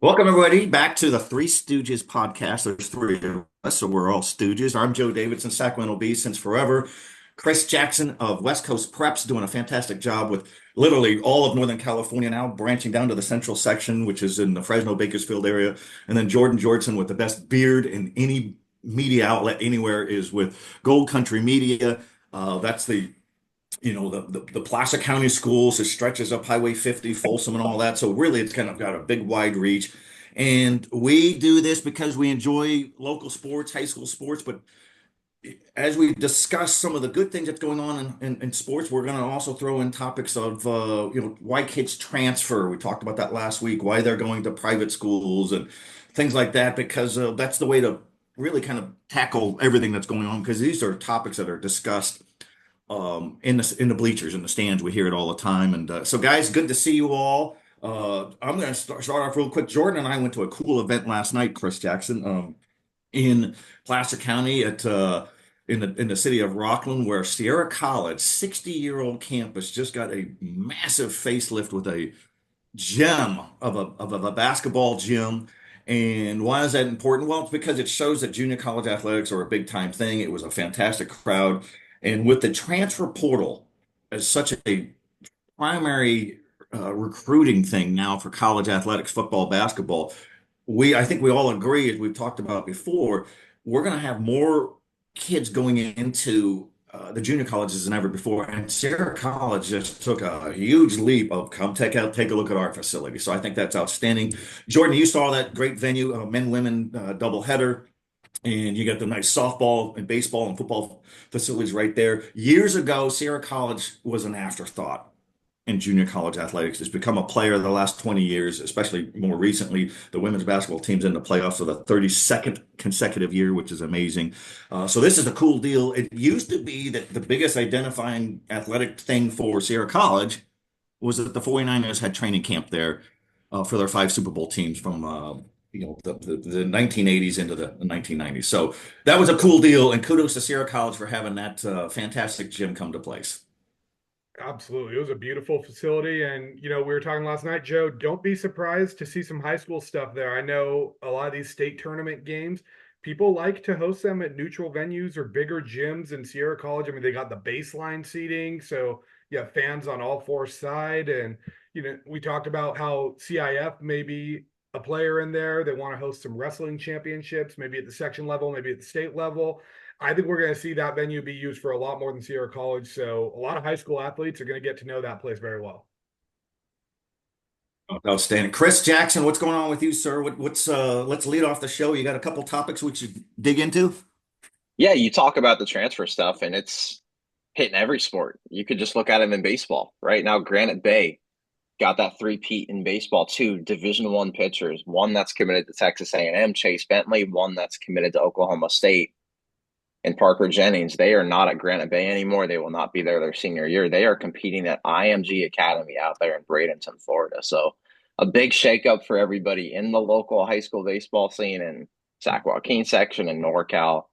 Welcome, everybody, back to the Three Stooges podcast. There's three of us, so we're all Stooges. I'm Joe Davidson, Sacramento Bee since forever. Chris Jackson of West Coast Preps doing a fantastic job with literally all of Northern California now, branching down to the Central Section, which is in the Fresno Bakersfield area. And then Jordan Georgeson with the best beard in any media outlet anywhere is with Gold Country Media. That's the Placer County schools. It stretches up Highway 50, Folsom, and all that. So really, it's kind of got a big, wide reach. And we do this because we enjoy local sports, high school sports. But as we discuss some of the good things that's going on in sports, we're going to also throw in topics of why kids transfer. We talked about that last week, why they're going to private schools and things like that, because that's the way to really kind of tackle everything that's going on. Because these are topics that are discussed in the bleachers, in the stands. We hear it all the time. And so, guys, good to see you all. I'm going to start off real quick. Jordan and I went to a cool event last night, Chris Jackson, in Placer County in the city of Rockland, where Sierra College, 60-year-old campus, just got a massive facelift with a gem of a basketball gym. And why is that important? Well, it's because it shows that junior college athletics are a big time thing. It was a fantastic crowd. And with the transfer portal as such a primary recruiting thing now for college athletics, football, basketball, I think we all agree, as we've talked about before, we're going to have more kids going into the junior colleges than ever before. And Sierra College just took a huge leap of come take a look at our facility. So I think that's outstanding. Jordan, you saw that great venue, men, women doubleheader. And you got the nice softball and baseball and football facilities right there. Years ago, Sierra College was an afterthought in junior college athletics. It's become a player the last 20 years, especially more recently. The women's basketball team's in the playoffs for the 32nd consecutive year, which is amazing. So this is a cool deal. It used to be that the biggest identifying athletic thing for Sierra College was that the 49ers had training camp there for their five Super Bowl teams from the 1980s into the 1990s. So that was a cool deal, and kudos to Sierra College for having that fantastic gym come to place. Absolutely. It was a beautiful facility. And, we were talking last night, Joe, don't be surprised to see some high school stuff there. I know a lot of these state tournament games, people like to host them at neutral venues or bigger gyms in Sierra College. I mean, they got the baseline seating. So you have fans on all four sides. And, we talked about how CIF may be a player in there. They want to host some wrestling championships, maybe at the section level, maybe at the state level. I think we're going to see that venue be used for a lot more than Sierra College. So a lot of high school athletes are going to get to know that place very well. Outstanding. Chris Jackson, what's going on with you, sir? Let's lead off the show. You got a couple topics we should dig into? Yeah, you talk about the transfer stuff, and it's hitting every sport. You could just look at them in baseball. Right now, Granite Bay got that three-peat in baseball, two Division I pitchers, one that's committed to Texas A&M, Chase Bentley, one that's committed to Oklahoma State, and Parker Jennings. They are not at Granite Bay anymore. They will not be there their senior year. They are competing at IMG Academy out there in Bradenton, Florida. So a big shakeup for everybody in the local high school baseball scene in Sac-Joaquin Section in NorCal.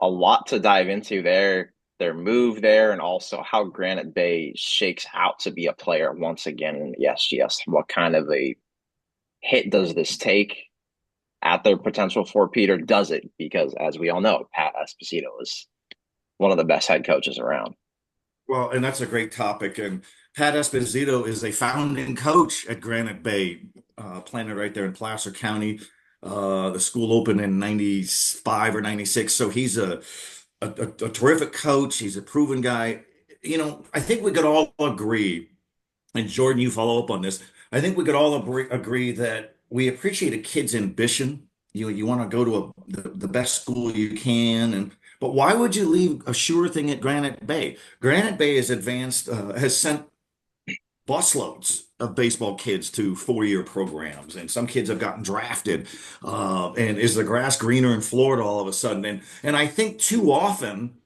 A lot to dive into there, their move there, and also how Granite Bay shakes out to be a player once again in the SGS. What kind of a hit does this take at their potential for Peter? Does it? Because as we all know, Pat Esposito is one of the best head coaches around. Well, and that's a great topic. And Pat Esposito is a founding coach at Granite Bay, planted right there in Placer County. The school opened in 95 or 96. So he's a terrific coach. He's a proven guy. I think we could all agree, and Jordan, you follow up on this. I think we could all agree that we appreciate a kid's ambition. You want to go to the best school you can, but why would you leave a sure thing at Granite Bay? Granite Bay has sent busloads of baseball kids to four-year programs, and some kids have gotten drafted. And is the grass greener in Florida all of a sudden? And I think too often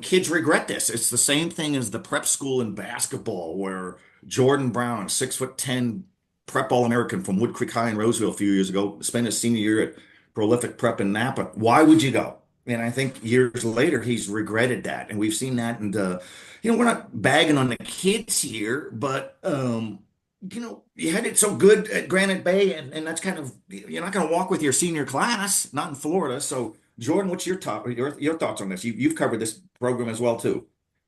kids regret this. It's the same thing as the prep school in basketball, where Jordan Brown, 6'10" prep All-American from Wood Creek High in Roseville a few years ago, spent his senior year at prolific prep in Napa. Why would you go? And I think years later, he's regretted that. And we've seen that. And, we're not bagging on the kids here, but you had it so good at Granite Bay, and that's kind of, you're not going to walk with your senior class, not in Florida. So, Jordan, what's your thoughts on this? You've covered this program as well too.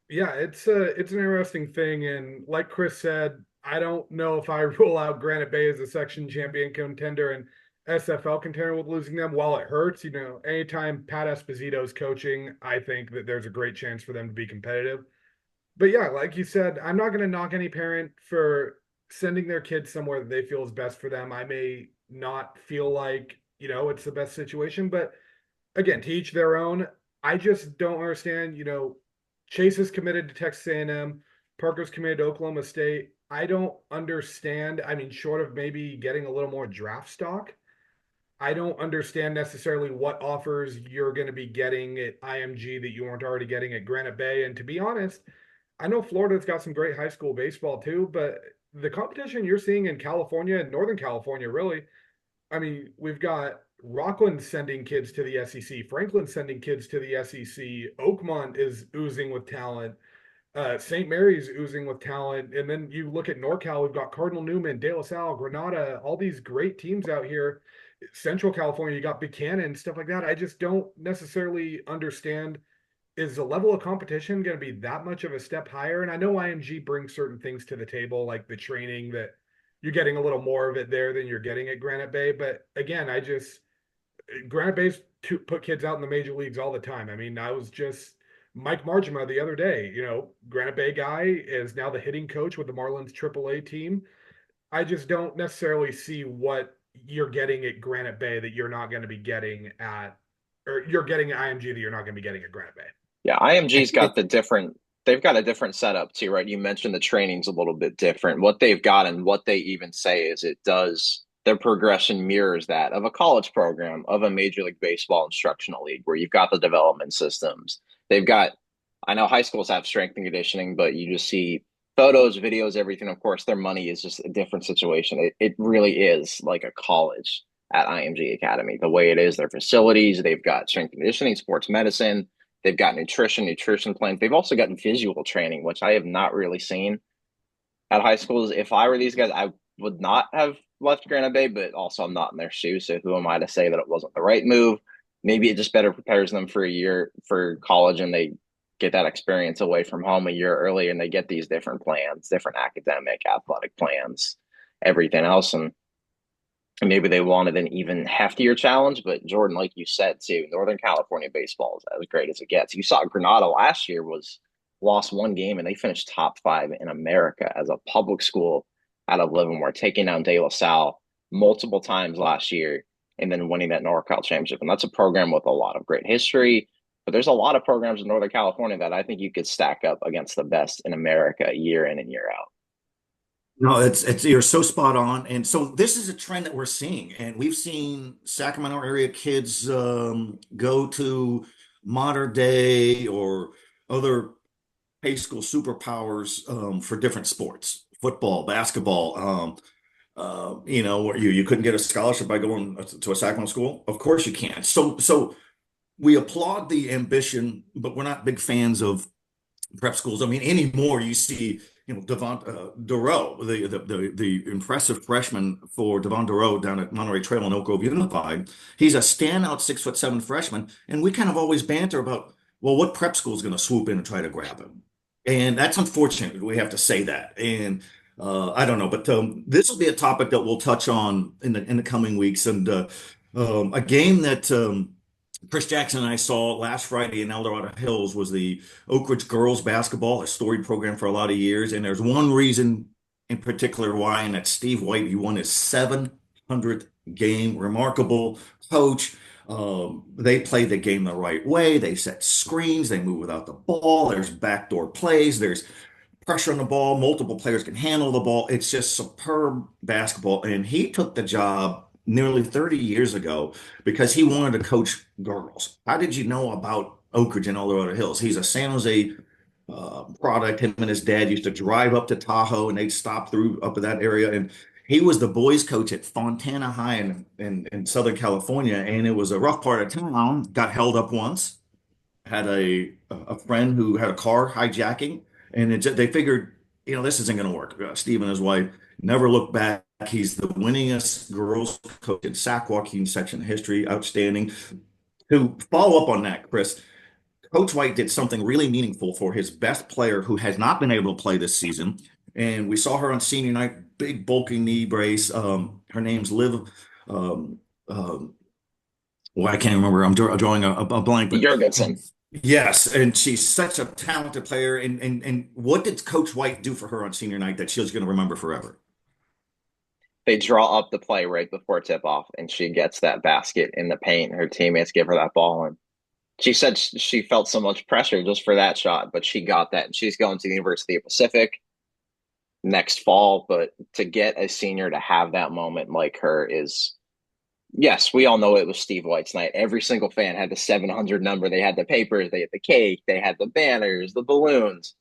Yeah, it's an interesting thing, and like Chris said, I don't know if I rule out Granite Bay as a section champion contender and SFL contender with losing them. While it hurts, anytime Pat Esposito's coaching, I think that there's a great chance for them to be competitive. But yeah, like you said, I'm not going to knock any parent for sending their kids somewhere that they feel is best for them. I may not feel like, it's the best situation, but again, to each their own. I just don't understand, Chase is committed to Texas A&M, Parker's committed to Oklahoma State. I don't understand. I mean, short of maybe getting a little more draft stock, I don't understand necessarily what offers you're going to be getting at IMG that you weren't already getting at Granite Bay. And to be honest, I know Florida's got some great high school baseball too, but the competition you're seeing in California and Northern California, really, I mean, we've got Rockland sending kids to the SEC, Franklin sending kids to the SEC, Oakmont is oozing with talent, St. Mary's oozing with talent, and then you look at NorCal, we've got Cardinal Newman, De La Salle, Granada, all these great teams out here. Central California, you got Buchanan, stuff like that. I just don't necessarily understand, is the level of competition going to be that much of a step higher? And I know IMG brings certain things to the table, like the training, that you're getting a little more of it there than you're getting at Granite Bay. But again, Granite Bay's put kids out in the major leagues all the time. I mean, I was just Mike Margima the other day, Granite Bay guy is now the hitting coach with the Marlins AAA team. I just don't necessarily see what you're getting at Granite Bay that you're not going to be getting or you're getting at IMG that you're not going to be getting at Granite Bay. Yeah, IMG's got they've got a different setup too, right? You mentioned the training's a little bit different. What they've got and what they even say is their progression mirrors that of a college program, of a Major League Baseball instructional league, where you've got the development systems. I know high schools have strength and conditioning, but you just see photos, videos, everything. Of course, their money is just a different situation. It really is like a college at IMG Academy. The way it is, their facilities, they've got strength and conditioning, sports medicine, they've got nutrition plans. They've also got visual training, which I have not really seen at high schools. If I were these guys, I would not have left Granite Bay, but also I'm not in their shoes. So who am I to say that it wasn't the right move? Maybe it just better prepares them for a year for college and they get that experience away from home a year earlier and they get these different plans, different academic, athletic plans, everything else. And maybe they wanted an even heftier challenge. But Jordan, like you said too, Northern California baseball is as great as it gets. You saw Granada last year lost one game and they finished top 5 in America as a public school out of Livermore, taking down De La Salle multiple times last year and then winning that NorCal championship. And that's a program with a lot of great history. But there's a lot of programs in Northern California that I think you could stack up against the best in America year in and year out. No, it's you're so spot on. And so this is a trend that we're seeing, and we've seen Sacramento area kids go to modern day or other high school superpowers for different sports, football, basketball. Where you couldn't get a scholarship by going to a Sacramento school. Of course you can. So we applaud the ambition, but we're not big fans of prep schools. I mean, anymore you see, Devon Duro, the impressive freshman for Devon Duro down at Monterey Trail and Oak Grove Unified. He's a standout 6'7" freshman, and we kind of always banter about, well, what prep school is going to swoop in and try to grab him? And that's unfortunate. We have to say that. And I don't know, but this will be a topic that we'll touch on in the coming weeks. And a game that Chris Jackson and I saw last Friday in El Dorado Hills was the Oak Ridge girls basketball, a storied program for a lot of years. And there's one reason in particular why, and that's Steve White. He won his 700th game. Remarkable coach. They play the game the right way. They set screens. They move without the ball. There's backdoor plays. There's pressure on the ball. Multiple players can handle the ball. It's just superb basketball. And he took the job nearly 30 years ago because he wanted to coach girls. How did you know about Oak Ridge and El Dorado Hills? He's a San Jose product. Him and his dad used to drive up to Tahoe and they'd stop through up in that area. And he was the boys coach at Fontana High in Southern California. And it was a rough part of town. Got held up once. Had a friend who had a car hijacking. And they figured this isn't going to work. Steve and his wife never looked back. He's the winningest girls coach in Sac-Joaquin Section history. Outstanding. To follow up on that, Chris, Coach White did something really meaningful for his best player who has not been able to play this season. And we saw her on senior night, big bulky knee brace. Her name's Liv. Um, um, well, I can't remember. I'm drawing a blank, but Georgeson. yes, and she's such a talented player. And what did Coach White do for her on senior night that she's going to remember forever? They draw up the play right before tip off, and she gets that basket in the paint. Her teammates give her that ball, and she said she felt so much pressure just for that shot, but she got that. And she's going to the University of Pacific next fall. But to get a senior to have that moment like her is, yes, we all know it was Steve White's night. Every single fan had the 700 number. They had the papers, they had the cake, they had the banners, the balloons.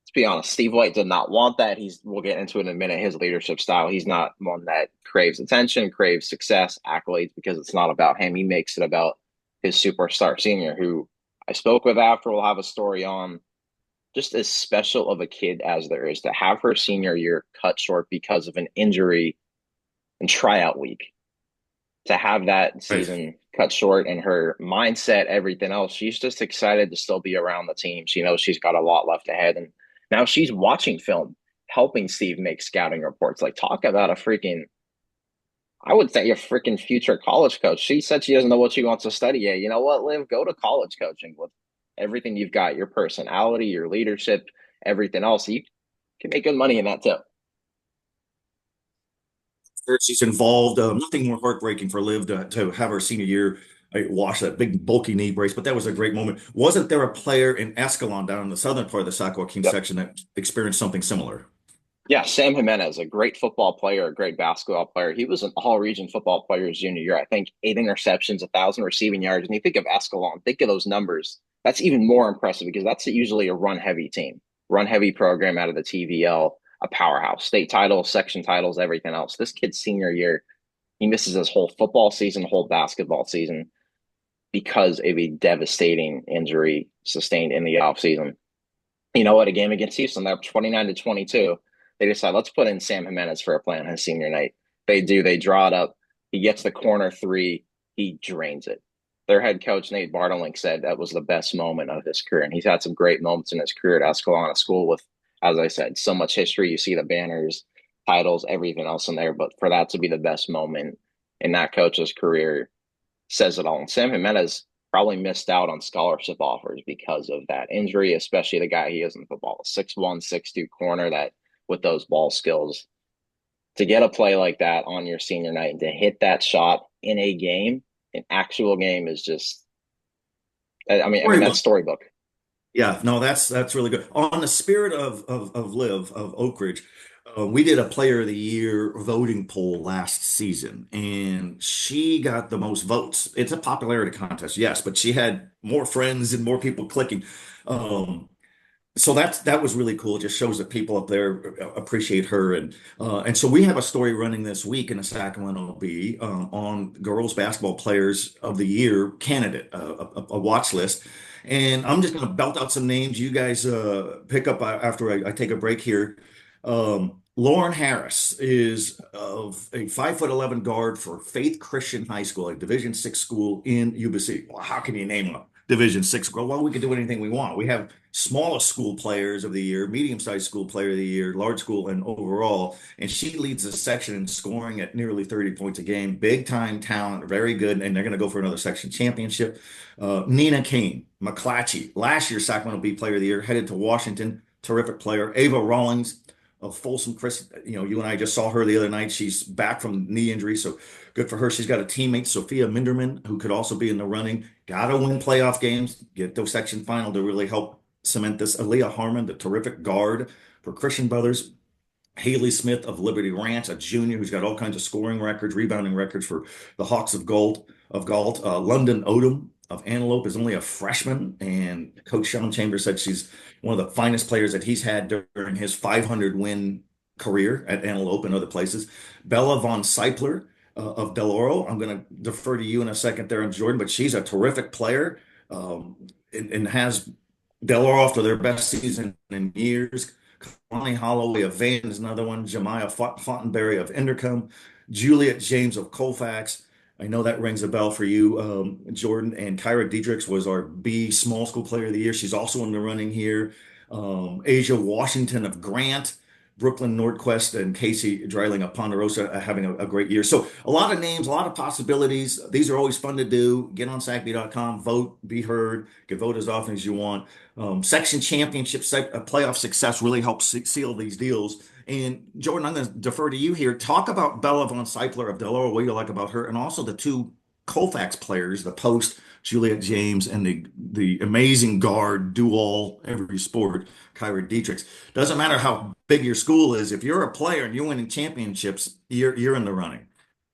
Let's be honest, Steve White did not want that. We'll get into it in a minute, his leadership style. He's not one that craves attention, craves success, accolades, because it's not about him. He makes it about his superstar senior, who I spoke with after. We'll have a story on, just as special of a kid as there is, to have her senior year cut short because of an injury in tryout week. To have that season cut short, and her mindset, everything else, she's just excited to still be around the team. She knows she's got a lot left ahead. And now she's watching film, helping Steve make scouting reports. Like, talk about a freaking, I would say, a freaking future college coach. She said she doesn't know what she wants to study yet. You know what, Liv? Go to college coaching with everything you've got, your personality, your leadership, everything else. You can make good money in that too. She's involved. Nothing more heartbreaking for Liv to have her senior year wash that big bulky knee brace, but that was a great moment. Wasn't there a player in Escalon down in the southern part of the Sac-Joaquin Yep. section that experienced something similar? Yeah, Sam Jimenez, a great football player, a great basketball player. He was an all-region football player his junior year. I think 8 interceptions, 1,000 receiving yards. And you think of Escalon, think of those numbers. That's even more impressive because that's usually a run-heavy team, run-heavy program out of the TVL, a powerhouse, state titles, section titles, everything else. This kid's senior year, he misses his whole football season, whole basketball season because of a devastating injury sustained in the offseason. You know what? A game against Houston, they're up 29-22. They decide, let's put in Sam Jimenez for a play on his senior night. They do. They draw it up. He gets the corner three. He drains it. Their head coach, Nate Bartlink, said that was the best moment of his career. And he's had some great moments in his career at Escalon, a school with, as I said, so much history. You see the banners, titles, everything else in there. But for that to be the best moment in that coach's career says it all. And Sam Jimenez probably missed out on scholarship offers because of that injury, especially the guy he is in football, a 6'1", 6'2" corner that with those ball skills. To get a play like that on your senior night and to hit that shot in a game, an actual game, is just, I mean that's storybook. Yeah, no, that's really good. On the spirit of Liv of Oak Ridge, we did a Player of the Year voting poll last season, and she got the most votes. It's a popularity contest, yes, but she had more friends and more people clicking. So that was really cool. It just shows that people up there appreciate her, and so we have a story running this week in the Sacramento Bee on girls basketball players of the year candidate, a watch list. And I'm just going to belt out some names. You guys pick up after I take a break here. Lauren Harris is of a 5'11" guard for Faith Christian High School, a Division 6 school in Yuba City. Well, how can you name a Division 6 school? Well, we can do anything we want. We have smallest school players of the year, medium-sized school player of the year, large school, and overall. And she leads the section in scoring at nearly 30 points a game. Big-time talent, very good, and they're going to go for another section championship. Nina Kane, McClatchy, last year's Sacramento Bee Player of the Year, headed to Washington. Terrific player. Ava Rawlings of Folsom. Chris, you and I just saw her the other night. She's back from knee injury, so good for her. She's got a teammate, Sophia Minderman, who could also be in the running. Got to win playoff games, get those section final to really help cement this. Aaliyah Harmon, the terrific guard for Christian Brothers. Haley Smith of Liberty Ranch, a junior who's got all kinds of scoring records, rebounding records for the Hawks of Galt. London Odom of Antelope is only a freshman, and Coach Sean Chambers said she's one of the finest players that he's had during his 500-win career at Antelope and other places. Bella Von Seipler of Del Oro. I'm going to defer to you in a second there, Jordan, but she's a terrific player and has Del Oro off to their best season in years. Lonnie Holloway of Van is another one. Jemiah Fontenberry of Indercombe. Juliet James of Colfax. I know that rings a bell for you, Jordan. And Kyra Diedrichs was our B small school player of the year. She's also in the running here. Asia Washington of Grant. Brooklyn Nordquist and Casey Dreiling of Ponderosa having a great year. So a lot of names, a lot of possibilities. These are always fun to do. Get on SacBee.com, vote, be heard, get vote as often as you want. Section championship playoff success really helps seal these deals. And Jordan, I'm going to defer to you here. Talk about Bella Von Seipler of Delaware, what you like about her, and also the two Colfax players, the post, Juliet James, and the amazing guard, do all every sport, Kyra Dietrichs. Doesn't matter how big your school is, if you're a player and you're winning championships, you're in the running.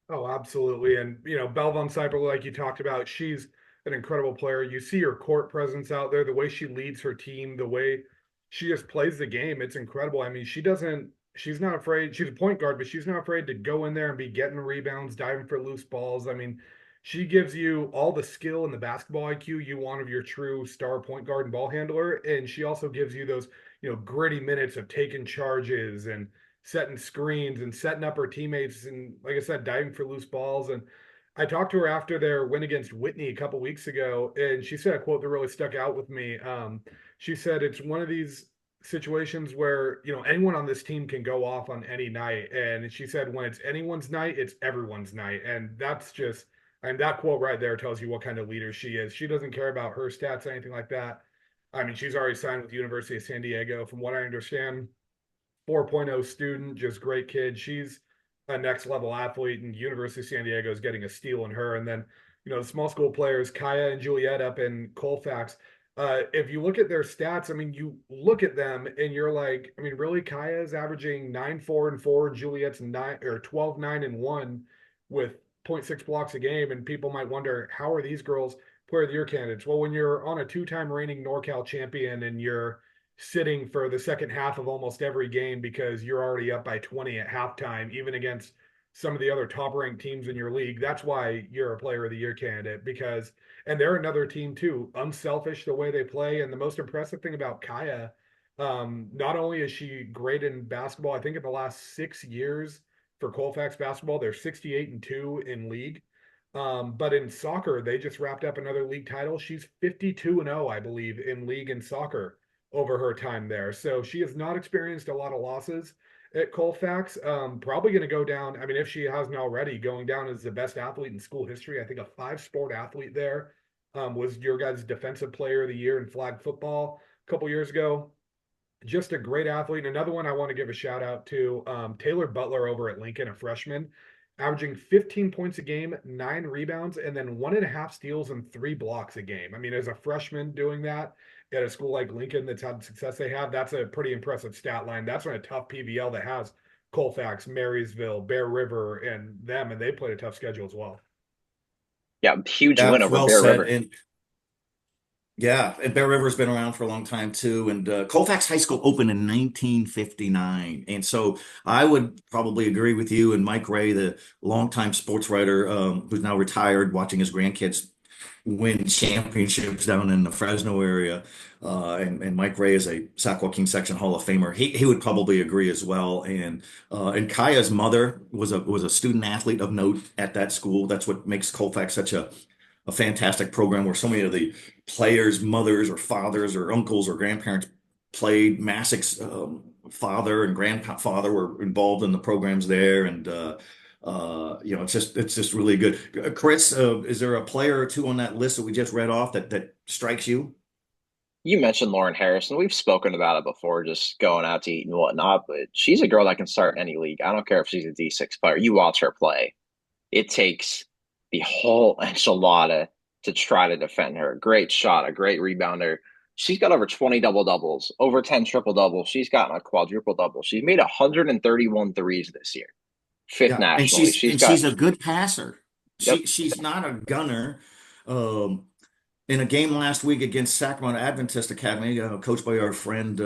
Oh, absolutely. And, Belle Von Seiper, like you talked about, she's an incredible player. You see her court presence out there, the way she leads her team, the way she just plays the game. It's incredible. I mean, she's not afraid. She's a point guard, but she's not afraid to go in there and be getting rebounds, diving for loose balls. I mean, she gives you all the skill and the basketball IQ you want of your true star point guard and ball handler. And she also gives you those, gritty minutes of taking charges and setting screens and setting up her teammates and, like I said, diving for loose balls. And I talked to her after their win against Whitney a couple weeks ago, and she said a quote that really stuck out with me. She said it's one of these situations where anyone on this team can go off on any night, and she said when it's anyone's night, it's everyone's night. And that's just, and that quote right there tells you what kind of leader she is. She doesn't care about her stats or anything like that. I mean, she's already signed with the University of San Diego, from what I understand. 4.0 student, just great kid. She's a next level athlete, and University of San Diego is getting a steal in her. And then, the small school players, Kaya and Juliet up in Colfax. If you look at their stats, I mean, you look at them and you're like, I mean, really, Kaya is averaging 9-4-4, Juliet's 12-9-1 with 0.6 blocks a game. And people might wonder, how are these girls player of the year candidates? Well, when you're on a two-time reigning NorCal champion and you're sitting for the second half of almost every game because you're already up by 20 at halftime, even against some of the other top ranked teams in your league, that's why you're a player of the year candidate. And they're another team too, unselfish the way they play. And the most impressive thing about Kaya, not only is she great in basketball, I think in the last 6 years for Colfax basketball, they're 68-2 in league. But in soccer, they just wrapped up another league title. She's 52-0, I believe, in league and soccer over her time there. So she has not experienced a lot of losses at Colfax. Probably going to go down, I mean, if she hasn't already, going down as the best athlete in school history. I think a 5-sport athlete there. Was your guys' defensive player of the year in flag football a couple years ago. Just a great athlete. Another one I want to give a shout out to, Taylor Butler over at Lincoln, a freshman, averaging 15 points a game, 9 rebounds, and then 1.5 steals and 3 blocks a game. I mean, as a freshman doing that at a school like Lincoln that's had the success they have, that's a pretty impressive stat line. That's on a tough PBL that has Colfax, Marysville, Bear River, and them, and they played a tough schedule as well. Yeah, huge win over Bear River. And Bear River's been around for a long time too. And Colfax High School opened in 1959. And so I would probably agree with you and Mike Ray, the longtime sports writer who's now retired, watching his grandkids win championships down in the Fresno area. And Mike Ray is a Sac-Joaquin Section Hall of Famer. He would probably agree as well. And Kaya's mother was a student athlete of note at that school. That's what makes Colfax such a fantastic program, where so many of the players' mothers or fathers or uncles or grandparents played. Massic's father and grandfather were involved in the programs there, and it's just really good. Chris, is there a player or two on that list that we just read off that strikes you? You mentioned Lauren Harrison. We've spoken about it before, just going out to eat and whatnot, but she's a girl that can start in any league. I don't care if she's a D6 player. You watch her play. It takes the whole enchilada to try to defend her. Great shot, a great rebounder. She's got over 20 double-doubles, over 10 triple-doubles. She's gotten a quadruple-double. She's made 131 threes this year. Fifth nationally. And she's a good passer. Yep. She's not a gunner. In a game last week against Sacramento Adventist Academy, coached by our friend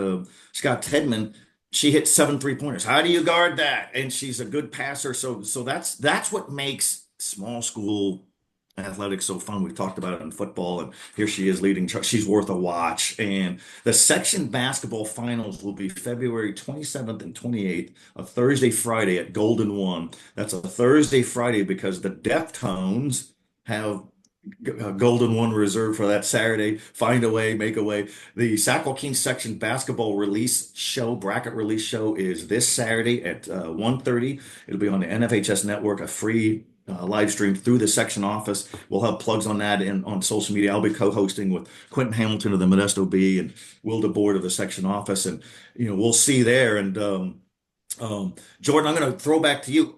Scott Tedman, she hit 7 3-pointers. How do you guard that? And she's a good passer. So that's what makes small school athletics so fun. We talked about it in football, and here she is leading. She's worth a watch. And the section basketball finals will be February 27th and 28th, a Thursday, Friday at Golden One. That's a Thursday, Friday because the Deftones have Golden One reserved for that Saturday. Find a way, make a way. The Sac-Joaquin Section basketball release show, bracket release show, is this Saturday at 1:30. It'll be on the NFHS network, a free live stream through the section office. We'll have plugs on that and on social media. I'll be co-hosting with Quentin Hamilton of the Modesto Bee and Will DeBoard of the section office, and we'll see there. And Jordan, I'm going to throw back to you.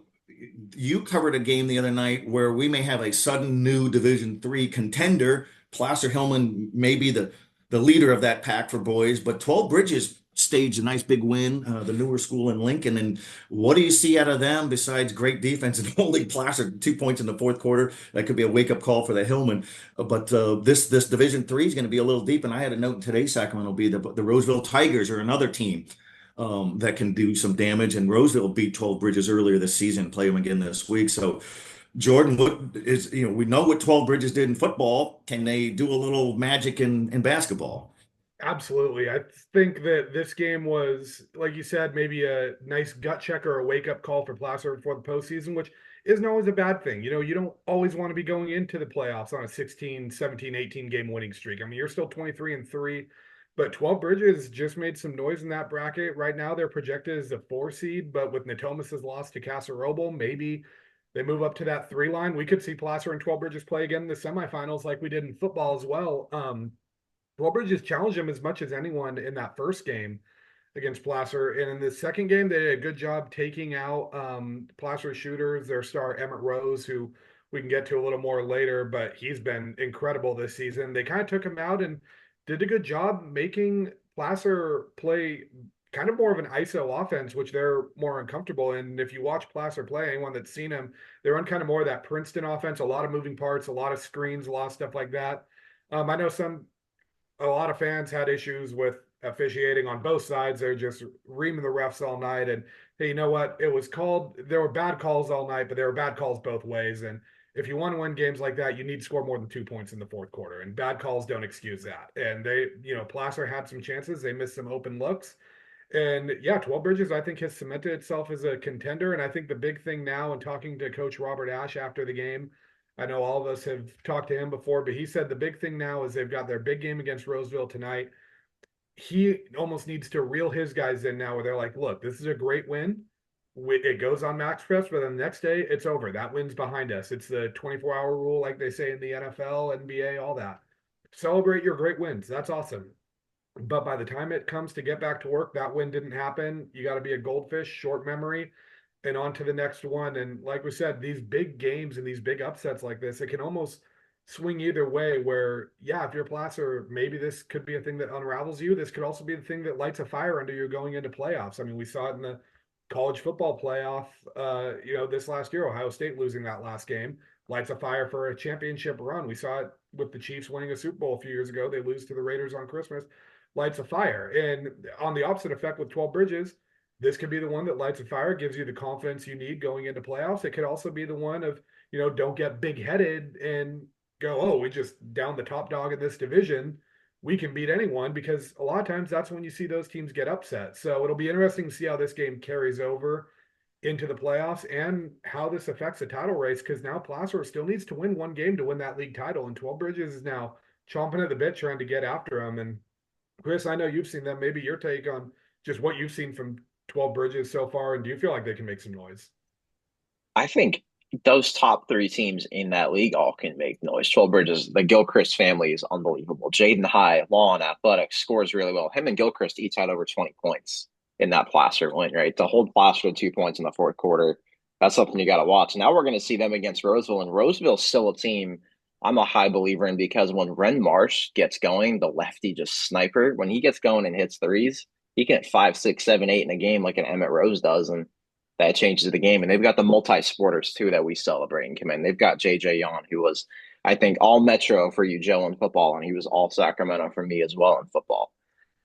You covered a game the other night where we may have a sudden new Division III contender. Placer Hillman may be the leader of that pack for boys, but 12 Bridges staged a nice big win, the newer school in Lincoln. And what do you see out of them besides great defense and holding Placer 2 points in the fourth quarter? That could be a wake-up call for the Hillman. But this Division III is going to be a little deep. And I had a note in today's Sacramento Bee, the Roseville Tigers are another team that can do some damage. And Roseville beat 12 Bridges earlier this season, play them again this week. So, Jordan, we know what 12 Bridges did in football. Can they do a little magic in basketball? Absolutely. I think that this game was, like you said, maybe a nice gut check or a wake-up call for Placer before the postseason, which isn't always a bad thing. You don't always want to be going into the playoffs on a 16, 17, 18 game winning streak. I mean, you're still 23-3, but 12 Bridges just made some noise in that bracket. Right now, they're projected as a 4 seed, but with Natomas's loss to Casa Roble, maybe they move up to that 3 line. We could see Placer and 12 Bridges play again in the semifinals like we did in football as well. 12 Bridges challenged him as much as anyone in that first game against Placer. And in the second game, they did a good job taking out Placer's shooters, their star Emmett Rose, who we can get to a little more later, but he's been incredible this season. They kind of took him out and did a good job making Placer play kind of more of an ISO offense, which they're more uncomfortable in. And if you watch Placer play, anyone that's seen him, they run kind of more of that Princeton offense, a lot of moving parts, a lot of screens, a lot of stuff like that. I know a lot of fans had issues with officiating on both sides. They're just reaming the refs all night. And hey, you know what? There were bad calls all night, but there were bad calls both ways. And if you want to win games like that, you need to score more than 2 points in the fourth quarter. And bad calls don't excuse that. And Placer had some chances. They missed some open looks. And yeah, 12 Bridges, I think, has cemented itself as a contender. And I think the big thing now, and talking to Coach Robert Ash after the game, I know all of us have talked to him before, but he said the big thing now is they've got their big game against Roseville tonight. He almost needs to reel his guys in now where they're like, look, this is a great win. It goes on Max Press, but then the next day it's over. That win's behind us. It's the 24-hour rule, like they say in the NFL, NBA, all that. Celebrate your great wins. That's awesome. But by the time it comes to get back to work, that win didn't happen. You got to be a goldfish, short memory, and on to the next one. And like we said, these big games and these big upsets like this, it can almost swing either way where, yeah, if you're Placer, maybe this could be a thing that unravels you. This could also be the thing that lights a fire under you going into playoffs. I mean, we saw it in the college football playoff, this last year, Ohio State losing that last game, lights a fire for a championship run. We saw it with the Chiefs winning a Super Bowl a few years ago. They lose to the Raiders on Christmas, lights a fire. And on the opposite effect with 12 Bridges, this could be the one that lights a fire, gives you the confidence you need going into playoffs. It could also be the one of, don't get big-headed and go, oh, we just down the top dog in this division. We can beat anyone, because a lot of times that's when you see those teams get upset. So it'll be interesting to see how this game carries over into the playoffs and how this affects the title race, because now Placer still needs to win one game to win that league title. And 12 Bridges is now chomping at the bit trying to get after them. And Chris, I know you've seen them. Maybe your take on just what you've seen from 12 Bridges so far, and do you feel like they can make some noise? I think those top 3 teams in that league all can make noise. 12 Bridges, the Gilchrist family is unbelievable. Jaden High, lawn, athletics, scores really well. Him and Gilchrist each had over 20 points in that Placer win, right? To hold Placer to 2 points in the fourth quarter, that's something you got to watch. Now we're going to see them against Roseville, and Roseville's still a team I'm a high believer in, because when Ren Marsh gets going, the lefty just sniper, when he gets going and hits threes, he can hit 5, 6, 7, 8 in a game like an Emmett Rose does, and that changes the game. And they've got the multi-sporters too that we celebrate and come in. They've got JJ Yon, who was, I think, all Metro for you, Joe, in football, and he was all Sacramento for me as well in football.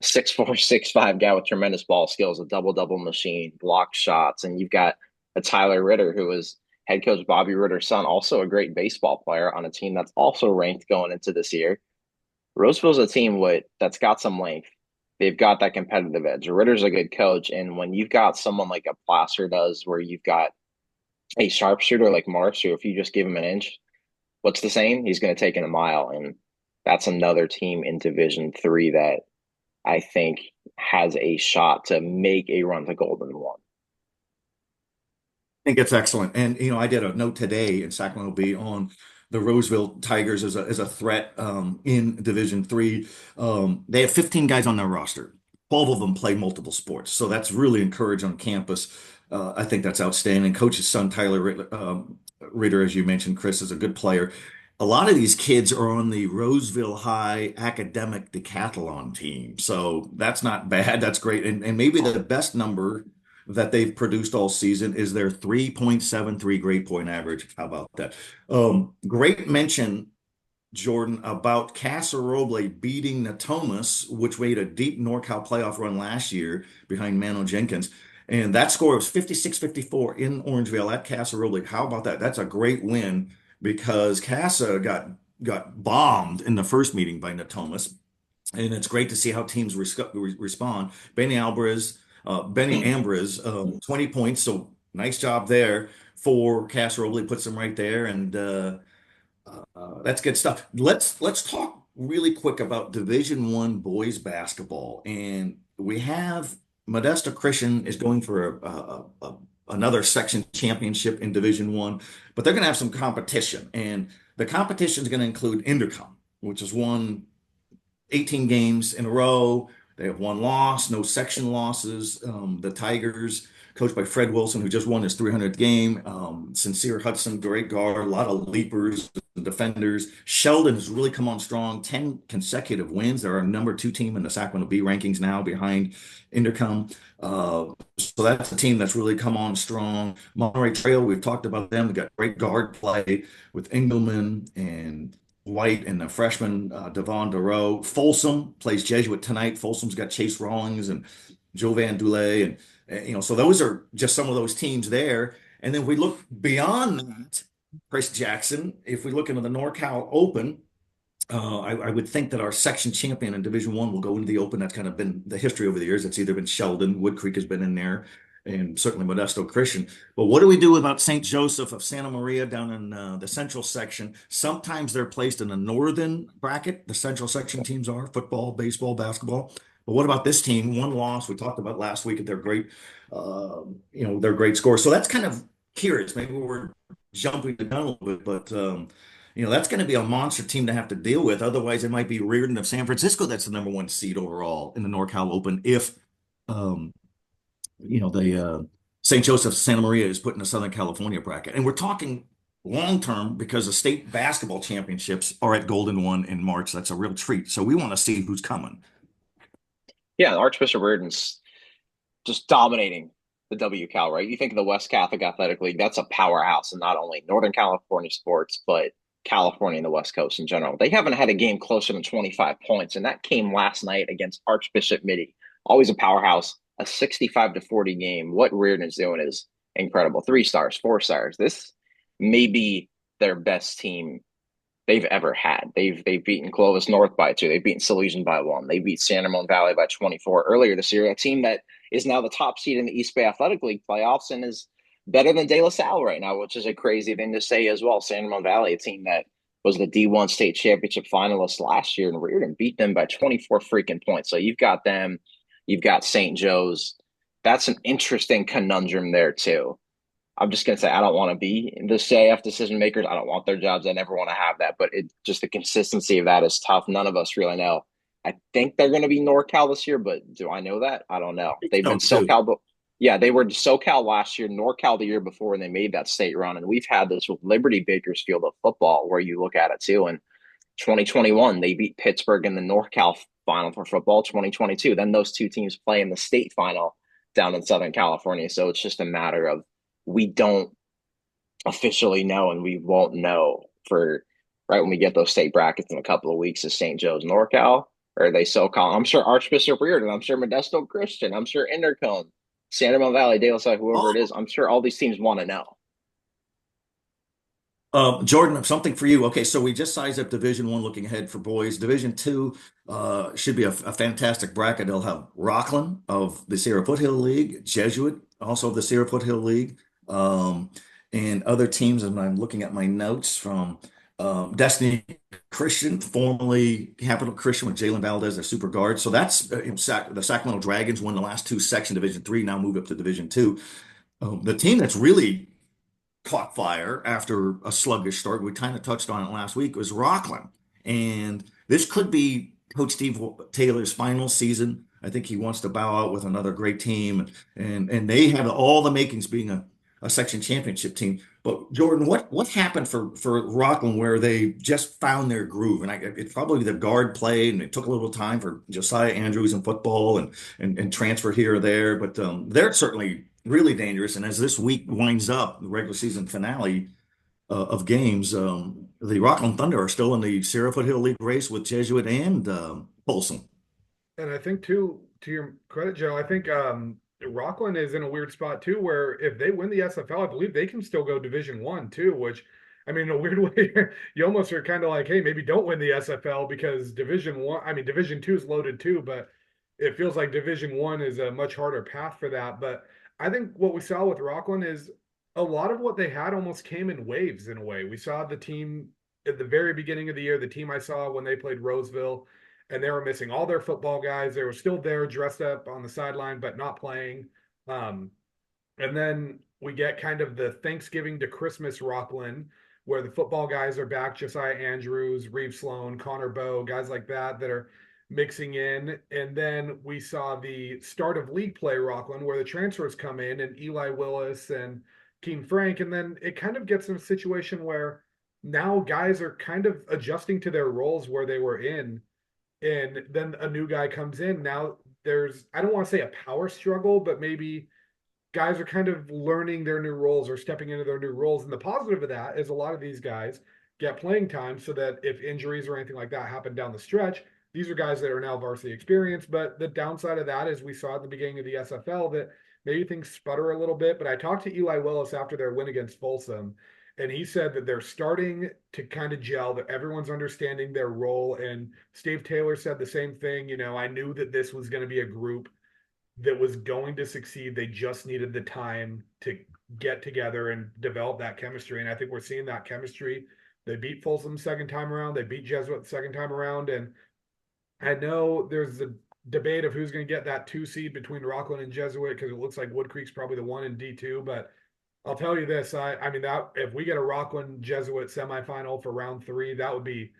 6'4", 6'5" guy with tremendous ball skills, a double-double machine, block shots, and you've got a Tyler Ritter who was head coach Bobby Ritter's son, also a great baseball player on a team that's also ranked going into this year. Roseville's a team that's got some length. They've got that competitive edge. Ritter's a good coach, and when you've got someone like a Placer does, where you've got a sharpshooter like Marks, who if you just give him an inch, what's the saying? He's going to take in a mile, and that's another team in Division Three that I think has a shot to make a run to Golden One. I think it's excellent. And, I did a note today in Sacramento Bee on the Roseville Tigers as a threat in Division Three. They have 15 guys on their roster. 12 of them play multiple sports. So that's really encouraged on campus. I think that's outstanding. Coach's son, Tyler Ritter, as you mentioned, Chris, is a good player. A lot of these kids are on the Roseville High academic decathlon team. So that's not bad. That's great. And maybe the best number that they've produced all season is their 3.73 grade point average. How about that? Great mention, Jordan, about Casa Roble beating Natomas, which made a deep NorCal playoff run last year behind Mano Jenkins. And that score was 56-54 in Orangevale at Casa Roble. How about that? That's a great win because Casa got bombed in the first meeting by Natomas. And it's great to see how teams respond. Benny Ambrose, 20 points. So nice job there for Casa Roble, puts them right there. And that's good stuff. Let's talk really quick about Division One boys basketball. And we have Modesto Christian is going for another section championship in Division One, but they're going to have some competition. And the competition is going to include Intercom, which has won 18 games in a row. They have one loss, no section losses. The Tigers, coached by Fred Wilson, who just won his 300th game. Sincere Hudson, great guard, a lot of leapers and defenders. Sheldon has really come on strong, 10 consecutive wins. They're our #2 team in the Sacramento Bee rankings now behind Intercom. So that's a team that's really come on strong. Monterey Trail, we've talked about them. We've got great guard play with Engelman and White and the freshman Devon DeRoe. Folsom plays Jesuit tonight. Folsom's got Chase Rawlings and Jovan Dulé, and so those are just some of those teams there. And then we look beyond that, Chris Jackson. If we look into the NorCal Open, I would think that our section champion in Division One will go into the Open. That's kind of been the history over the years. It's either been Sheldon, Wood Creek has been in there, and certainly Modesto Christian. But what do we do about St. Joseph of Santa Maria down in the central section? Sometimes they're placed in the northern bracket. The central section teams are football, baseball, basketball. But what about this team? One loss we talked about last week at their great, their great score. So that's kind of curious. Maybe we're jumping the gun a little bit, but that's going to be a monster team to have to deal with. Otherwise, it might be Reardon of San Francisco that's the #1 seed overall in the NorCal Open if the St. Joseph Santa Maria is put in the Southern California bracket. And we're talking long term because the state basketball championships are at Golden One in March. That's a real treat. So we want to see who's coming. Yeah, Archbishop Reardon's just dominating the WCal, right? You think of the West Catholic Athletic League, that's a powerhouse in not only Northern California sports, but California and the West Coast in general. They haven't had a game closer than 25 points, and that came last night against Archbishop Mitty. Always a powerhouse, a 65-40 game. What Reardon is doing is incredible. 3 stars, 4 stars. This may be their best team they've ever had. They've beaten Clovis North by 2. They've beaten Salesian by 1. They beat San Ramon Valley by 24 earlier this year. A team that is now the top seed in the East Bay Athletic League playoffs and is better than De La Salle right now, which is a crazy thing to say as well. San Ramon Valley, a team that was the D1 state championship finalist last year, and Reardon beat them by 24 freaking points. So you've got them, you've got St. Joe's. That's an interesting conundrum there too. I'm just going to say I don't want to be the CIF decision makers. I don't want their jobs. I never want to have that. But just the consistency of that is tough. None of us really know. I think they're going to be NorCal this year, but do I know that? I don't know. They've been SoCal, but yeah, they were SoCal last year, NorCal the year before, and they made that state run. And we've had this with Liberty Bakersfield of football, where you look at it too. And 2021, they beat Pittsburgh in the NorCal final for football. 2022, then those two teams play in the state final down in Southern California. So it's just a matter of we don't officially know, and we won't know for right when we get those state brackets in a couple of weeks. Is St. Joe's NorCal, or are they SoCal? I'm sure Archbishop Reardon, I'm sure Modesto Christian, I'm sure Intercom, San Ramon Valley, De La Salle, whoever it is. I'm sure all these teams want to know. Jordan, something for you. Okay, so we just sized up Division 1, looking ahead for boys. Division 2 should be a fantastic bracket. They'll have Rockland of the Sierra Foothill League, Jesuit also of the Sierra Foothill League, um, and other teams. And I'm looking at my notes from Destiny Christian, formerly Capital Christian with Jalen Valdez, their super guard. So that's the Sacramento Dragons won the last two section Division 3, now move up to Division 2. The team that's really caught fire after a sluggish start. We kind of touched on it last week. Was Rockland, and this could be Coach Steve Taylor's final season. I think he wants to bow out with another great team, and they have all the makings being a section championship team. But Jordan, what happened for Rockland where they just found their groove? And it's probably the guard play, and it took a little time for Josiah Andrews in football and transfer here or there. But they're certainly really dangerous. And as this week winds up, the regular season finale of games, the Rockland Thunder are still in the Sierra Foothill League race with Jesuit and Folsom. And I think too, to your credit, Joe, I think Rockland is in a weird spot too, where if they win the SFL, I believe they can still go Division 1 too, which I mean, in a weird way, you almost are kind of like, hey, maybe don't win the SFL because Division 1, I mean, Division 2 is loaded too, but it feels like Division 1 is a much harder path for that. But I think what we saw with Rockland is a lot of what they had almost came in waves in a way. We saw the team at the very beginning of the year, the team I saw when they played Roseville, and they were missing all their football guys. They were still there dressed up on the sideline, but not playing. And then we get kind of the Thanksgiving to Christmas Rockland, where the football guys are back, Josiah Andrews, Reeve Sloan, Connor Bowe, guys like that are mixing in. And then we saw the start of league play Rockland, where the transfers come in, and Eli Willis and Keen Frank. And then it kind of gets in a situation where now guys are kind of adjusting to their roles where they were in. And then a new guy comes in. Now there's, I don't want to say a power struggle, but maybe guys are kind of learning their new roles or stepping into their new roles. And the positive of that is a lot of these guys get playing time so that if injuries or anything like that happen down the stretch, these are guys that are now varsity experienced. But the downside of that is we saw at the beginning of the SFL that maybe things sputter a little bit. But I talked to Eli Willis after their win against Folsom, and he said that they're starting to kind of gel, that everyone's understanding their role. And Steve Taylor said the same thing. You know, I knew that this was going to be a group that was going to succeed. They just needed the time to get together and develop that chemistry. And I think we're seeing that chemistry. They beat Folsom second time around. They beat Jesuit the second time around. And I know there's a debate of who's going to get that 2 seed between Rockland and Jesuit, because it looks like Wood Creek's probably the 1 in D2. But I'll tell you this, I mean, that if we get a Rockland Jesuit semifinal for round 3, that would be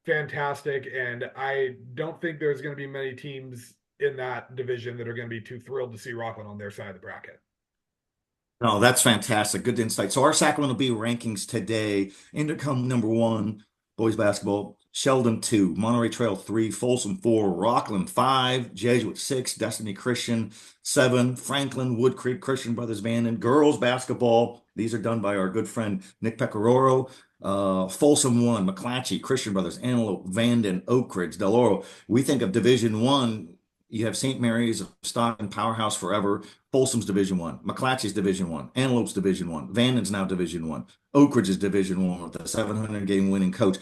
fantastic. And I don't think there's going to be many teams in that division that are going to be too thrilled to see Rockland on their side of the bracket. No, that's fantastic. Good insight. So our Sacramento Bee rankings today: Intercom #1, boys basketball; Sheldon 2, Monterey Trail 3, Folsom 4, Rockland 5, Jesuit 6, Destiny Christian 7, Franklin, Wood Creek, Christian Brothers Vanden. Girls basketball, these are done by our good friend Nick Pecoraro. Folsom 1, McClatchy, Christian Brothers, Antelope, Vanden, Oak Ridge, Del Oro. We think of Division 1. You have St. Mary's of Stockton, powerhouse forever. Folsom's Division 1, McClatchy's Division 1, Antelope's Division 1, Vanden's now Division 1, Oak Ridge is Division 1 with a 700-game winning coach.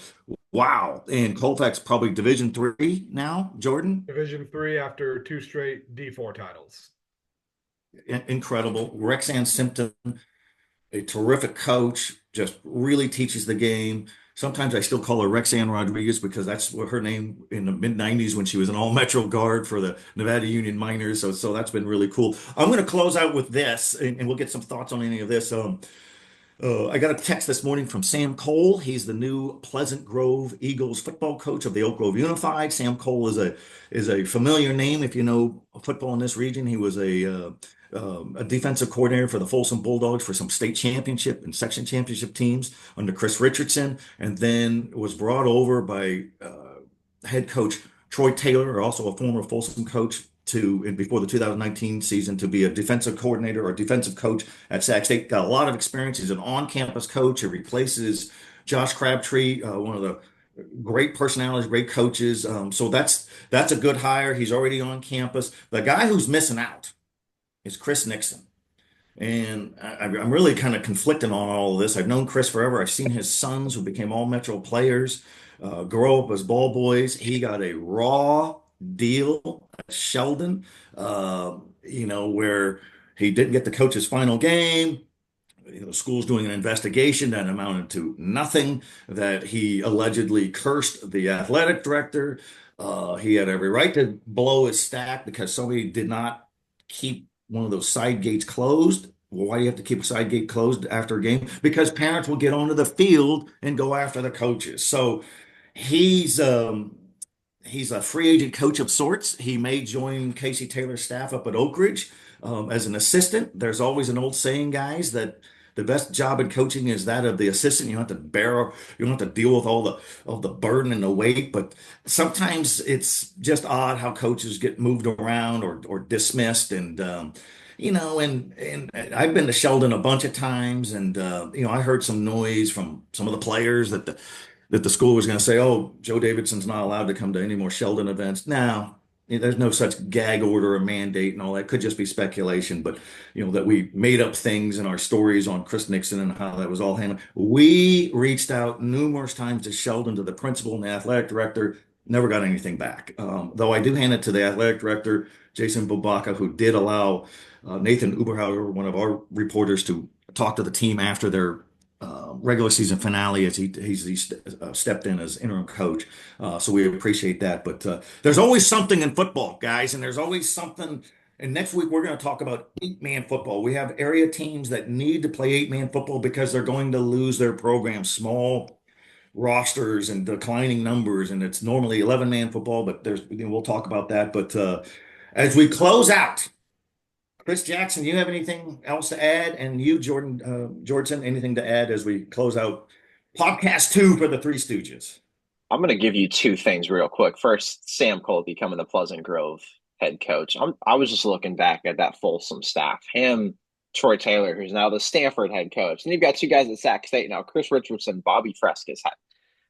Wow. And Colfax probably Division 3 now, Jordan? Division 3 after 2 straight D4 titles. Incredible. Rexanne Simpson, a terrific coach, just really teaches the game. Sometimes I still call her Rexanne Rodriguez because that's what her name in the mid-90s when she was an all-metro guard for the Nevada Union Miners. So that's been really cool. I'm going to close out with this, and we'll get some thoughts on any of this. I got a text this morning from Sam Cole. He's the new Pleasant Grove Eagles football coach of the Oak Grove Unified. Sam Cole is a familiar name if you know football in this region. He was a defensive coordinator for the Folsom Bulldogs for some state championship and section championship teams under Chris Richardson, and then was brought over by head coach Troy Taylor, also a former Folsom coach, before the 2019 season to be a defensive coordinator or defensive coach at Sac State. Got a lot of experience. He's an on-campus coach. He replaces Josh Crabtree, one of the great personalities, great coaches. So that's a good hire. He's already on campus. The guy who's missing out is Chris Nixon. And I'm really kind of conflicting on all of this. I've known Chris forever. I've seen his sons who became all Metro players grow up as ball boys. He got a raw deal at Sheldon, where he didn't get to coach his final game. The school's doing an investigation that amounted to nothing, that he allegedly cursed the athletic director. He had every right to blow his stack because somebody did not keep one of those side gates closed. Well, why do you have to keep a side gate closed after a game? Because parents will get onto the field and go after the coaches. So he's um, he's a free agent coach of sorts. He may join Casey Taylor's staff up at Oak Ridge as an assistant. There's always an old saying, guys, that the best job in coaching is that of the assistant. You don't have to you don't have to deal with all the burden and the weight. But sometimes it's just odd how coaches get moved around or dismissed. And I've been to Sheldon a bunch of times, and I heard some noise from some of the players that the school was going to say, "Oh, Joe Davidson's not allowed to come to any more Sheldon events." Now, there's no such gag order or mandate and all that. Could just be speculation, but that we made up things in our stories on Chris Nixon and how that was all handled. We reached out numerous times to Sheldon, to the principal and the athletic director, never got anything back. Though I do hand it to the athletic director, Jason Bobaka, who did allow Nathan Uberhauser, one of our reporters, to talk to the team after their regular season finale as he stepped in as interim coach. So we appreciate that. But there's always something in football, guys, and there's always something. And next week we're going to talk about 8-man football. We have area teams that need to play 8-man football because they're going to lose their programs, small rosters and declining numbers. And it's normally 11-man football, but we'll talk about that. But as we close out, Chris Jackson, you have anything else to add? And you, Georgeson, anything to add as we close out podcast 2 for the Three Stooges? I'm going to give you two things real quick. First, Sam Cole becoming the Pleasant Grove head coach. I was just looking back at that Folsom staff. Him, Troy Taylor, who's now the Stanford head coach. And you've got two guys at Sac State now, Chris Richardson, Bobby Frescas.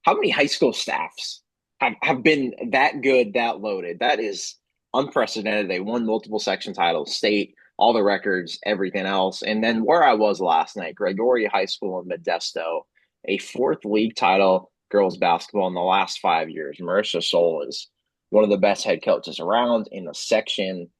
How many high school staffs have been that good, that loaded? That is unprecedented. They won multiple section titles, state, all the records, everything else. And then where I was last night, Gregoria High School in Modesto, a 4th league title, girls basketball in the last 5 years. Marissa Soul is one of the best head coaches around in the section.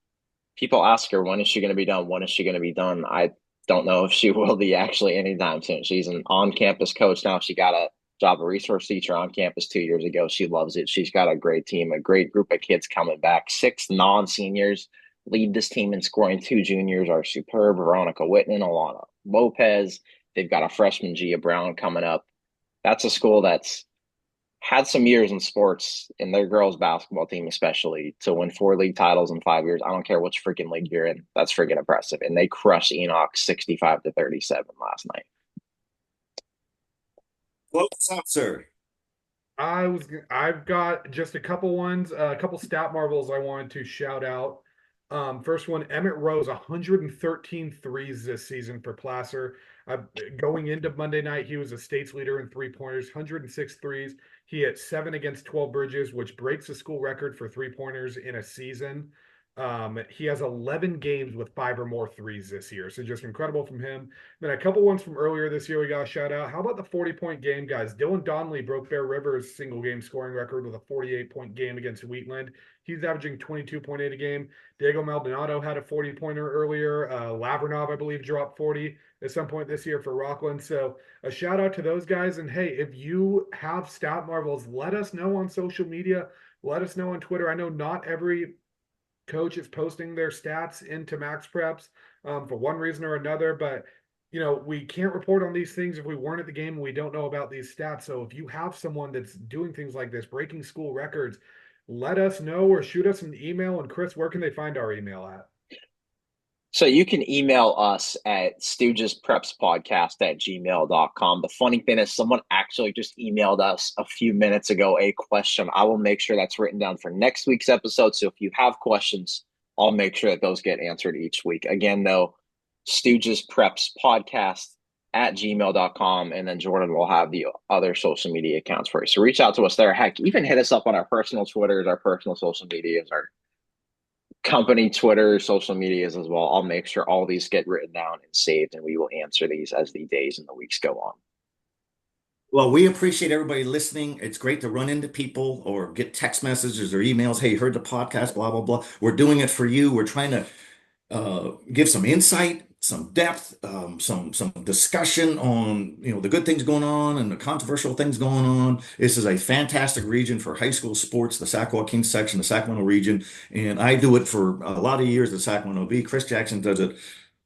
People ask her, when is she going to be done? When is she going to be done? I don't know if she will be actually anytime soon. She's an on-campus coach now. She got a job, a resource teacher on campus 2 years ago. She loves it. She's got a great team, a great group of kids coming back. 6 non-seniors lead this team in scoring. 2 juniors are superb. Veronica Whitman, Alana Lopez. They've got a freshman, Gia Brown, coming up. That's a school that's had some years in sports, in their girls basketball team especially, to win 4 league titles in 5 years. I don't care which freaking league you're in. That's freaking impressive. And they crushed Enoch 65-37 last night. What's up, sir? I've got just a couple ones, a couple stat marvels I wanted to shout out. First one, Emmett Rose, 113 threes this season for Placer. Going into Monday night, he was a state's leader in 3-pointers, 106 threes. He hit 7 against 12 Bridges, which breaks the school record for 3-pointers in a season. He has 11 games with 5 or more threes this year. So just incredible from him. Then a couple ones from earlier this year we got a shout out. How about the 40-point game, guys? Dylan Donnelly broke Bear River's single game scoring record with a 48-point game against Wheatland. He's averaging 22.8 a game. Diego Maldonado had a 40-pointer earlier. Lavernov, I believe, dropped 40 at some point this year for Rockland. So a shout out to those guys. And hey, if you have stat marvels, let us know on social media. Let us know on Twitter. I know not every coach is posting their stats into Max Preps for one reason or another, but we can't report on these things if we weren't at the game and we don't know about these stats. So if you have someone that's doing things like this, breaking school records, let us know or shoot us an email. And Chris, where can they find our email at? So you can email us at stoogesprepspodcast@gmail.com. The funny thing is someone actually just emailed us a few minutes ago a question. I will make sure that's written down for next week's episode. So if you have questions, I'll make sure that those get answered each week. Again, though, stoogesprepspodcast@gmail.com. And then Jordan will have the other social media accounts for you. So reach out to us there. Heck, even hit us up on our personal Twitters, our personal social medias, our company Twitter, social medias as well. I'll make sure all these get written down and saved, and we will answer these as the days and the weeks go on. Well, we appreciate everybody listening. It's great to run into people or get text messages or emails. Hey, heard the podcast, blah, blah, blah. We're doing it for you. We're trying to give some insight, some depth, some discussion on the good things going on and the controversial things going on. This is a fantastic region for high school sports, the Sac-Joaquin Section, the Sacramento region, and I do it for a lot of years. The Sacramento Bee. Chris Jackson does it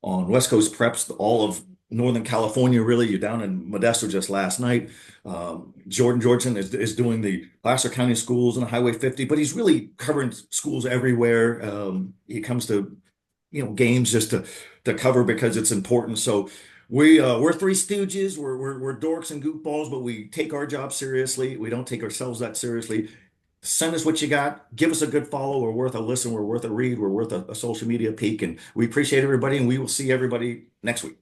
on West Coast Preps, all of Northern California. Really, you're down in Modesto just last night. Georgeson is doing the Placer County schools and Highway 50, but he's really covering schools everywhere. He comes to games just to cover because it's important. So we're three stooges. We're dorks and goofballs, but we take our job seriously. We don't take ourselves that seriously. Send us what you got. Give us a good follow. We're worth a listen. We're worth a read. We're worth a social media peek. And we appreciate everybody. And we will see everybody next week.